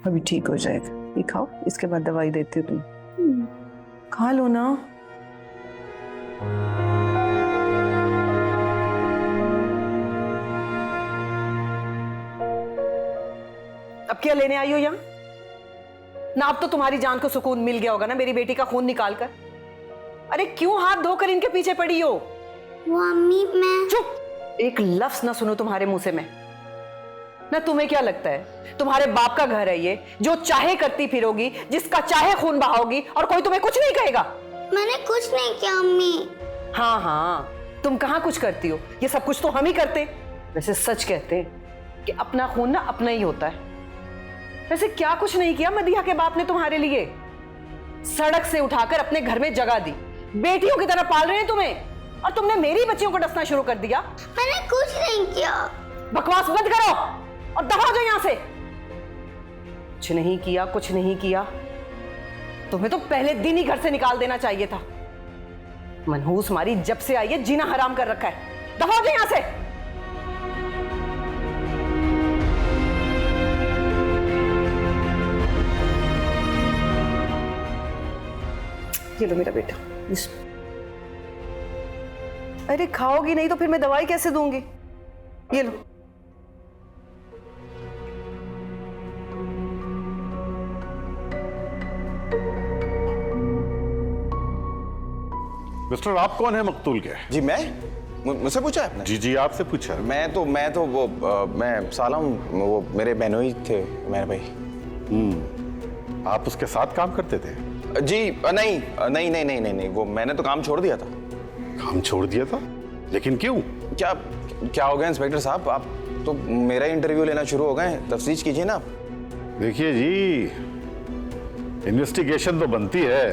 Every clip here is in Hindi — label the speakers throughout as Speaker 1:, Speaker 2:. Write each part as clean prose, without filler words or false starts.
Speaker 1: अभी ठीक हो जाएगा। ये खाओ, इसके बाद दवाई देती हूँ तुम। खा लो ना।
Speaker 2: अब क्या लेने आई हो यहाँ ना? अब तो तुम्हारी जान को सुकून मिल गया होगा ना मेरी बेटी का खून निकाल कर। अरे क्यों हाथ धोकर इनके पीछे पड़ी हो?
Speaker 3: वो अम्मी मैं।
Speaker 2: चुप, एक लफ्ज ना सुनो तुम्हारे मुंह से मैं। ना तुम्हें क्या लगता है तुम्हारे बाप का घर है ये, जो चाहे करती फिरोगी, जिसका चाहे खून बहाओगी और कोई तुम्हें कुछ नहीं कहेगा?
Speaker 3: मैंने कुछ नहीं किया अम्मी।
Speaker 2: हाँ हाँ, तुम कहाँ कुछ करती हो, ये सब कुछ तो हम ही करते। वैसे सच कहते हैं कि अपना खून ना अपना ही होता है। वैसे क्या कुछ नहीं किया मदीहा के बाप ने तुम्हारे लिए? सड़क से उठाकर अपने घर में जगह दी, बेटियों की तरह पाल रहे हैं तुम्हें, और तुमने मेरी बच्चियों को डसना शुरू कर दिया।
Speaker 3: मैंने कुछ नहीं किया।
Speaker 2: बकवास बंद करो और दफा हो जाओ यहां से। कुछ नहीं किया, कुछ नहीं किया। तुम्हें तो पहले दिन ही घर से निकाल देना चाहिए था। मनहूस मारी जब से आई है जीना हराम कर रखा है। दफा हो जाओ यहां से। ये लो मेरा बेटा। अरे खाओगी नहीं तो फिर मैं दवाई कैसे दूंगी? ये लो।
Speaker 4: मिस्टर, आप कौन है मकतूल के?
Speaker 5: जी मैं? मुझसे पूछा है आपने?
Speaker 4: जी जी, आपसे पूछा।
Speaker 5: मैं तो वो मैं साला हूँ, वो मेरे बहनोई थे मेरे भाई।
Speaker 4: आप उसके साथ काम करते थे?
Speaker 5: जी नहीं, वो मैंने तो काम छोड़ दिया था।
Speaker 4: काम छोड़ दिया था? लेकिन क्यों?
Speaker 5: क्या हो गया इंस्पेक्टर साहब, आप तो मेरा इंटरव्यू लेना शुरू हो गए, तफ्तीश कीजिए ना।
Speaker 4: देखिए जी, इन्वेस्टिगेशन तो बनती है,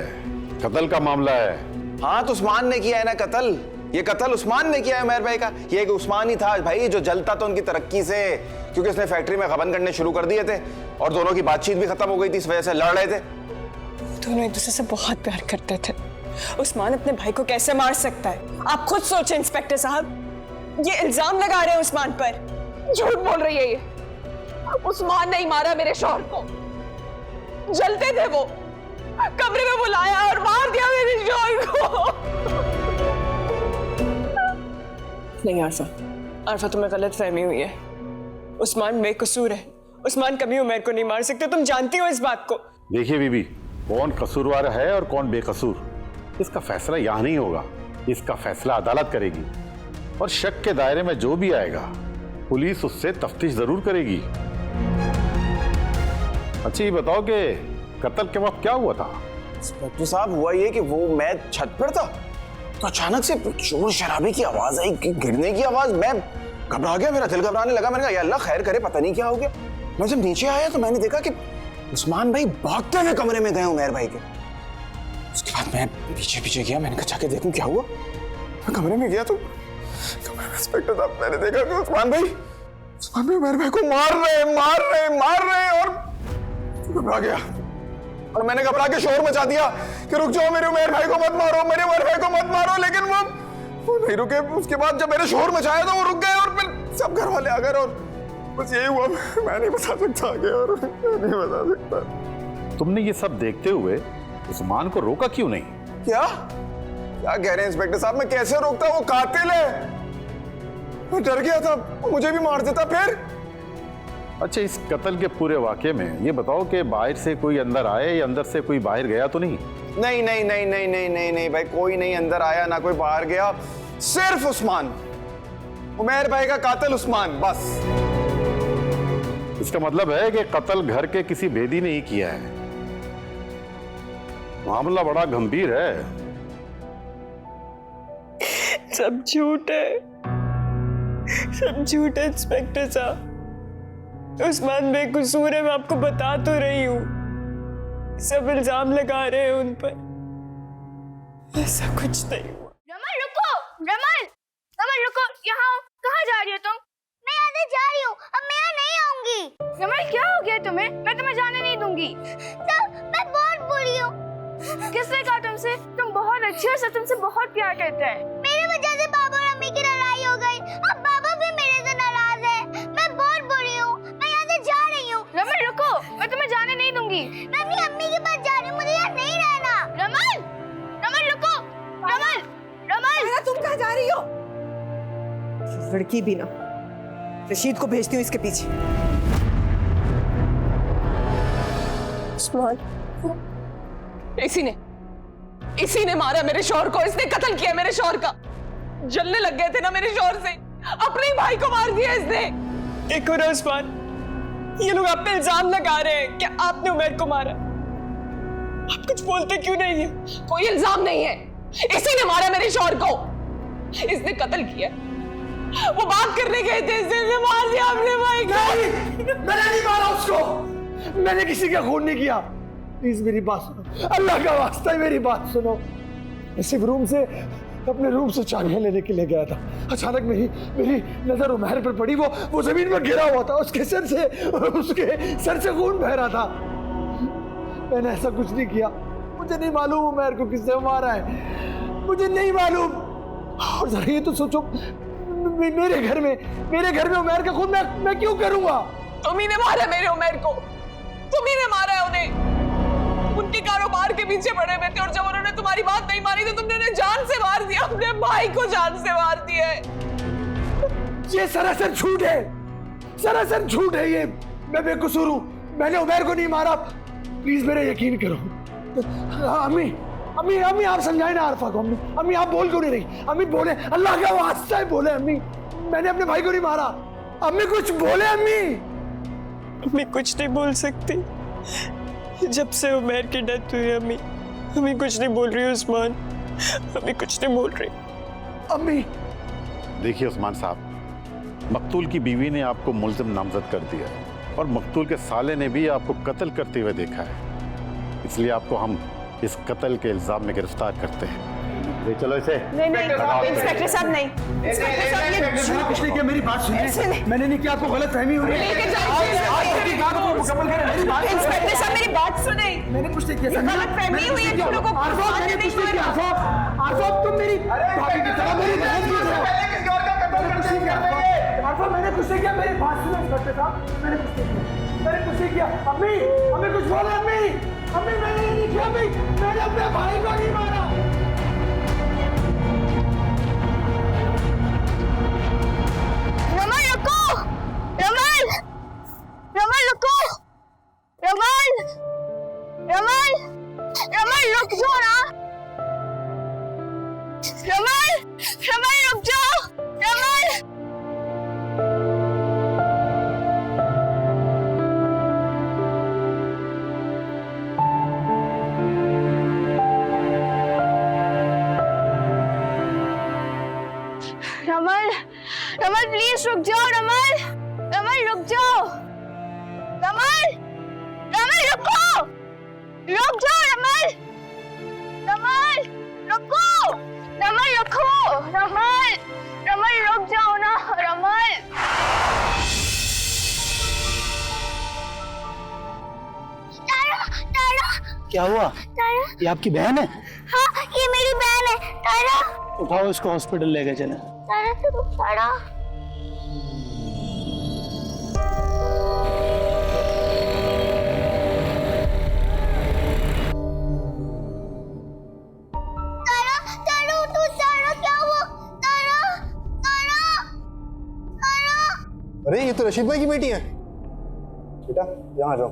Speaker 4: कत्ल का मामला है।
Speaker 5: हाँ तो उस्मान ने किया है ना कत्ल, ये कत्ल उस्मान ने किया है मेहर भाई का। ये एक उस्मान ही था भाई जो जलता था उनकी तरक्की से, क्योंकि उसने फैक्ट्री में गबन करने शुरू कर दिए थे और दोनों की बातचीत भी खत्म हो गई थी, इस वजह से लड़ रहे थे।
Speaker 6: दोनों एक दूसरे से बहुत प्यार करते थे। उस्मान अपने भाई को कैसे मार सकता है? आप खुद सोचें इंस्पेक्टर साहब, ये इल्जाम लगा रहे हैं उस्मान पर।
Speaker 7: झूठ बोल रही है ये। उस्मान नहीं मारा मेरे शौहर को, जलते थे वो, कमरे में बुलाया और मार दिया मेरे शौहर को।
Speaker 6: नहीं आरफा तुम्हें गलत फहमी हुई है। उस्मान बेकसूर है, उस्मान कभी उमर को नहीं मार सकते, तुम जानती हो इस बात को।
Speaker 4: देखिए बीबी, कौन कसूरवार है और कौन बेकसूर, इसका फैसला यहाँ नहीं होगा, इसका फैसला अदालत करेगी। और शक के दायरे में जो भी आएगा पुलिस उससे तफ्तीश जरूर करेगी। अच्छा ये बताओ कि कत्ल के वक्त क्या हुआ था?
Speaker 5: इंस्पेक्टर साहब हुआ ये कि वो मैं छत पर था तो अचानक से शोर शराबे की आवाज आई, गिरने की आवाज। मैं घबरा गया, मेरा दिल घबराने लगा। मैंने कहा या अल्लाह खैर करे, पता नहीं क्या हो गया। मैं जब नीचे आया तो मैंने देखा कि उस्मान भाई भागते हुए कमरे में गए उमर भाई के। उसके बाद मैं पीछे पीछे गया, मैंने कहा जाके देखूं क्या हुआ। मैं कमरे में गया तो कमरे में इंस्पेक्टर साहब मैंने देखा कि उस्मान भाई उमर भाई को मार रहे और घबरा गया। और मैंने घबरा के शोर मचा दिया कि रुक जाओ, मेरे उमर भाई को मत मारो, मेरे उमर भाई को मत मारो। लेकिन वो नहीं रुके। उसके बाद जब मैंने शोर मचाया तो वो रुक गए और फिर सब घर वाले आ गए और बस यही हुआ। मैं नहीं बता सकता आगे, और मैं नहीं बता सकता।
Speaker 4: तुमने ये सब देखते हुए उस्मान को रोका क्यों नहीं?
Speaker 5: क्या कह रहे हैं इंस्पेक्टर साहब? मैं कैसे रोकता? वो कातिल है। मैं डर गया था, मुझे भी मार देता फिर।
Speaker 4: अच्छा इस कत्ल के पूरे वाकये में ये बताओ कि बाहर से कोई अंदर आया या अंदर से कोई बाहर गया तो नहीं?
Speaker 5: नहीं भाई, कोई नहीं अंदर आया ना कोई बाहर गया, सिर्फ उस्मान, उमर भाई का कातिल उस्मान, बस।
Speaker 4: इसका मतलब है कि कत्ल घर के किसी भेदी ने ही किया है। मामला बड़ा गंभीर है।
Speaker 6: सब झूठ है, सब झूठ है इंस्पेक्टर साहब। उस्मान बेकसूर है, मैं आपको बता तो रही हूँ। सब इल्जाम लगा रहे हैं उन पर, ऐसा कुछ नहीं हुआ।
Speaker 3: रमन रुको, रमन रुको, यहाँ कहाँ जा रही हो तुम? मैं यहाँ से जा रही हूँ, अब मैं यहाँ नहीं आऊंगी।
Speaker 7: रमन क्या हो गया तुम्हें? मैं तुम्हें जाने नहीं दूंगी।
Speaker 3: सब मैं बहुत बुरी हूँ।
Speaker 7: किसने कहा तुमसे? तुम बहुत अच्छे हो, सब तुमसे बहुत प्यार करते हैं।
Speaker 3: मेरी वजह से पापा और अम्मी की लड़ाई हो गई, अब पापा भी मेरे से नाराज है। मैं बहुत बुरी हूँ, मैं यहाँ से जा रही हूँ।
Speaker 7: रमन रुको, मैं तुम्हें जाने
Speaker 3: जाऊंगी। मैं अपनी अम्मी के पास जा रही हूँ, मुझे यहाँ नहीं रहना। रमन, रमन रुको, रमन, रमन।
Speaker 2: तुम कहाँ जा रही हो? लड़की भी ना, रशीद को भेजती हूँ इसके पीछे।
Speaker 7: उस्मान, इसी ने मारा मेरे शौहर को, इसने कत्ल किया मेरे शौहर का। जलने लग गए थे ना मेरे शौहर से, अपने ही भाई को मार दिया इसने।
Speaker 6: देखो ना उस्मान, ये लोग आप पे इल्जाम लगा रहे हैं कि आपने उमैर को मारा। आप कुछ बोलते क्यों नहीं है?
Speaker 7: कोई इल्जाम नहीं है, इसी ने मारा मेरे शौहर को, इसने कत्ल किया। वो बात करने गए थे, इसने मार दिया अपने भाई को।
Speaker 8: मैंने नहीं मारा उसको, मैंने किसी का खून नहीं किया। प्लीज मेरी बात सुनो, अल्लाह का वास्ता है मेरी बात सुनो। मैं सिर्फ अपने रूम से चाबियां लेने के लिए गया था। अचानक मेरी नजर उमैर पर पड़ी। वो जमीन में गिरा हुआ था, उसके सर से खून बह रहा था। मैंने ऐसा कुछ नहीं किया। मुझे नहीं मालूम उमैर को किसने मारा है, मुझे नहीं मालूम। और जरा ये तो सोचो, मेरे घर में उमैर का खून मैं क्यों करूंगा?
Speaker 7: तुम्ही ने मारा मेरे उमैर को, तुम्ही ने मारा है उन्हें। उनके कारोबार के पीछे पड़े हुए थे और जब उन्होंने तुम्हारी बात नहीं मानी तो तुमने उन्हें जान से मार दिया, अपने भाई को जान से मार दिया है।
Speaker 8: ये सरासर झूठ है, सरासर झूठ है ये। मैं बेकसूर हूं, मैंने उमैर को नहीं मारा। प्लीज मेरा यकीन करो। अम्मी आप समझाए ना आरफा को। अम्मी आप बोल क्यों नहीं रही? अम्मी बोले, अल्लाह का वास्ता है बोले। अम्मी मैंने अपने भाई को नहीं मारा। अम्मी कुछ बोले।
Speaker 6: अम्मी कुछ नहीं बोल सकती। जब से उमैर की डेथ हुई अम्मी कुछ नहीं बोल रही। उस्मान, अम्मी कुछ नहीं बोल रही।
Speaker 8: अम्मी
Speaker 4: देखिए उस्मान साहब, मकतूल की बीवी ने आपको मुल्जिम नामजद कर दिया और मकतूल के साले ने भी आपको कत्ल करते हुए देखा है, इसलिए आपको हम इस कत्ल के इल्जाम में गिरफ्तार करते हैं। ले चलो इसे।
Speaker 2: नहीं इंस्पेक्टर साहब, नहीं इंस्पेक्टर साहब, ये
Speaker 8: मैंने कुछ नहीं किया, मेरी बात सुनिए। मैंने नहीं किया, आपको गलत फहमी हुई है।
Speaker 2: इंस्पेक्टर साहब मेरी बात सुने।
Speaker 8: मैंने कुछ नहीं किया,
Speaker 2: गलत फहमी हुई है, तुम लोगों को।
Speaker 8: मैंने कुछ नहीं किया। आरफा तुम मेरी भाभी की तरह, मेरी बहन की तरह। आरफा मैंने कुछ नहीं किया, मेरी बात सुनो इंस्पेक्टर साहब, मैंने कुछ नहीं किया। अम्मी कुछ बोलो। अम्मी मैंने नहीं किया। मैंने अपने भाई को नहीं मारा।
Speaker 3: रमन रुको, रमन रुको, रमन रुक जाओ ना। रमन रुक जाओ, रमन। रमन प्लीज रुक जाओ। रमन रुक जाओ। रमन रुको, रुक जाओ। रमन रुको, रमन रुक जाओ ना। रमन तारा
Speaker 8: क्या हुआ? ये आपकी बहन है?
Speaker 3: हाँ ये मेरी बहन है तारा।
Speaker 8: उठाओ इसको, हॉस्पिटल ले गए चले।
Speaker 3: तारा
Speaker 5: अरे ये तो रशीद भाई की बेटी है। बेटा यहाँ आ जाओ।